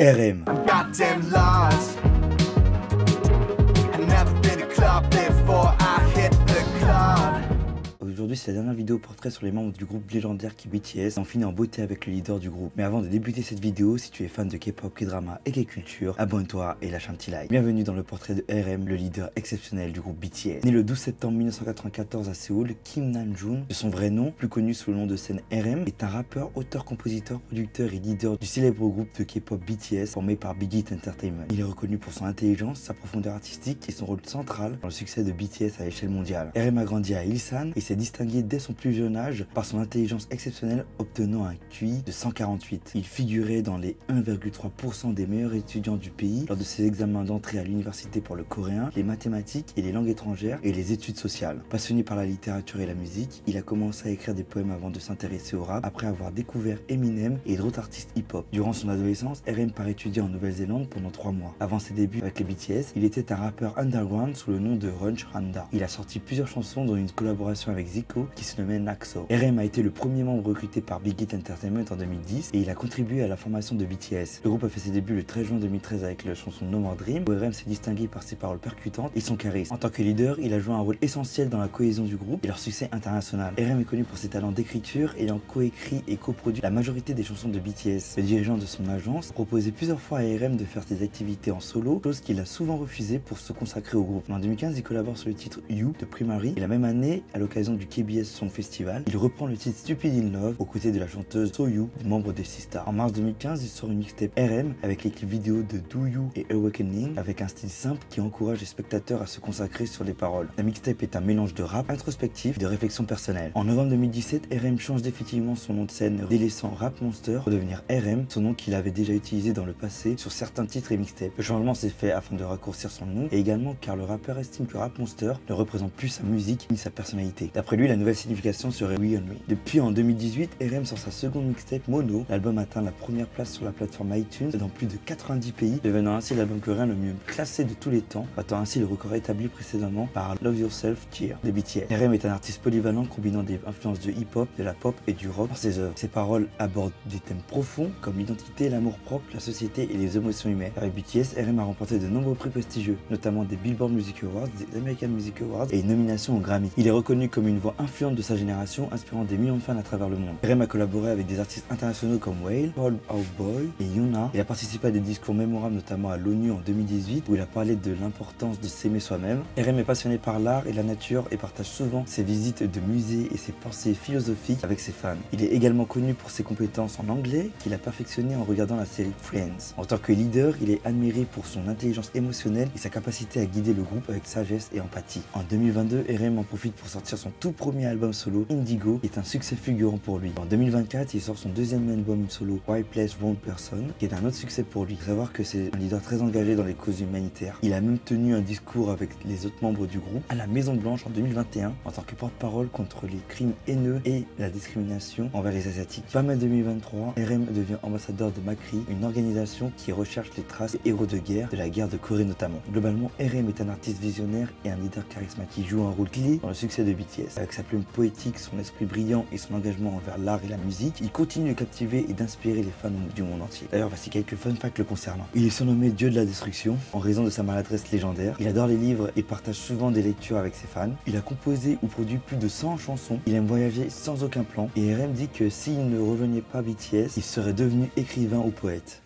RM. Aujourd'hui, c'est la dernière vidéo portrait sur les membres du groupe légendaire qui est BTS. On finit en beauté avec le leader du groupe. Mais avant de débuter cette vidéo, si tu es fan de K-pop, K-drama et K-culture, abonne-toi et lâche un petit like. Bienvenue dans le portrait de RM, le leader exceptionnel du groupe BTS. Né le 12 septembre 1994 à Séoul, Kim Namjoon, de son vrai nom, plus connu sous le nom de scène RM, est un rappeur, auteur, compositeur, producteur et leader du célèbre groupe de K-pop BTS formé par Big Hit Entertainment. Il est reconnu pour son intelligence, sa profondeur artistique et son rôle central dans le succès de BTS à l'échelle mondiale. RM a grandi à Ilsan et s'est distingué dès son plus jeune âge par son intelligence exceptionnelle, obtenant un QI de 148. Il figurait dans les 1,3% des meilleurs étudiants du pays lors de ses examens d'entrée à l'université pour le coréen, les mathématiques et les langues étrangères et les études sociales. Passionné par la littérature et la musique, il a commencé à écrire des poèmes avant de s'intéresser au rap, après avoir découvert Eminem et d'autres artistes hip-hop. Durant son adolescence, RM part étudier en Nouvelle-Zélande pendant 3 mois. Avant ses débuts avec les BTS, il était un rappeur underground sous le nom de Runch Randa. Il a sorti plusieurs chansons dont une collaboration avec Zico qui se nommait Naxo. RM a été le premier membre recruté par Big Hit Entertainment en 2010 et il a contribué à la formation de BTS. Le groupe a fait ses débuts le 13 juin 2013 avec la chanson No More Dream, où RM s'est distingué par ses paroles percutantes et son charisme. En tant que leader, il a joué un rôle essentiel dans la cohésion du groupe et leur succès international. RM est connu pour ses talents d'écriture, ayant coécrit et coproduit la majorité des chansons de BTS. Le dirigeant de son agence proposait plusieurs fois à RM de faire ses activités en solo, chose qu'il a souvent refusé pour se consacrer au groupe. En 2015, il collabore sur le titre You de Primary et la même année, à l'occasion du KBS Song Festival, il reprend le titre Stupid in Love aux côtés de la chanteuse Soyou, membre des Sistar. En mars 2015, il sort une mixtape RM avec les clips vidéo de Do You et Awakening avec un style simple qui encourage les spectateurs à se consacrer sur les paroles. La mixtape est un mélange de rap introspectif et de réflexion personnelle. En novembre 2017, RM change définitivement son nom de scène, délaissant Rap Monster pour devenir RM, son nom qu'il avait déjà utilisé dans le passé sur certains titres et mixtapes. Le changement s'est fait afin de raccourcir son nom et également car le rappeur estime que Rap Monster ne représente plus sa musique ni sa personnalité. D'après lui, la nouvelle signification serait We on Me. Depuis en 2018, RM sort sa seconde mixtape Mono. L'album atteint la première place sur la plateforme iTunes dans plus de 90 pays, devenant ainsi l'album coréen le mieux classé de tous les temps, battant ainsi le record établi précédemment par Love Yourself Cheer de BTS. RM est un artiste polyvalent combinant des influences de hip-hop, de la pop et du rock dans ses œuvres. Ses paroles abordent des thèmes profonds comme l'identité, l'amour propre, la société et les émotions humaines. Avec BTS, RM a remporté de nombreux prix prestigieux, notamment des Billboard Music Awards, des American Music Awards et une nomination aux Grammy. Il est reconnu comme une voix influente de sa génération, inspirant des millions de fans à travers le monde. RM a collaboré avec des artistes internationaux comme Whale, Paul Out Boy et Yuna. Il a participé à des discours mémorables, notamment à l'ONU en 2018, où il a parlé de l'importance de s'aimer soi-même. RM est passionné par l'art et la nature et partage souvent ses visites de musées et ses pensées philosophiques avec ses fans. Il est également connu pour ses compétences en anglais, qu'il a perfectionné en regardant la série Friends. En tant que leader, il est admiré pour son intelligence émotionnelle et sa capacité à guider le groupe avec sagesse et empathie. En 2022, RM en profite pour sortir son tout premier album solo, Indigo, qui est un succès fulgurant pour lui. En 2024, il sort son deuxième album solo, Why Place Wrong Person, qui est un autre succès pour lui. Il faut savoir que c'est un leader très engagé dans les causes humanitaires. Il a même tenu un discours avec les autres membres du groupe à la Maison Blanche en 2021 en tant que porte-parole contre les crimes haineux et la discrimination envers les Asiatiques. Fin mai 2023, RM devient ambassadeur de Makri, une organisation qui recherche les traces des héros de guerre, de la guerre de Corée notamment. Globalement, RM est un artiste visionnaire et un leader charismatique qui joue un rôle clé dans le succès de BTS. Avec sa plume poétique, son esprit brillant et son engagement envers l'art et la musique, il continue de captiver et d'inspirer les fans du monde entier. D'ailleurs, voici quelques fun facts le concernant. Il est surnommé Dieu de la Destruction en raison de sa maladresse légendaire. Il adore les livres et partage souvent des lectures avec ses fans. Il a composé ou produit plus de 100 chansons. Il aime voyager sans aucun plan. Et RM dit que s'il ne rejoignait pas BTS, il serait devenu écrivain ou poète.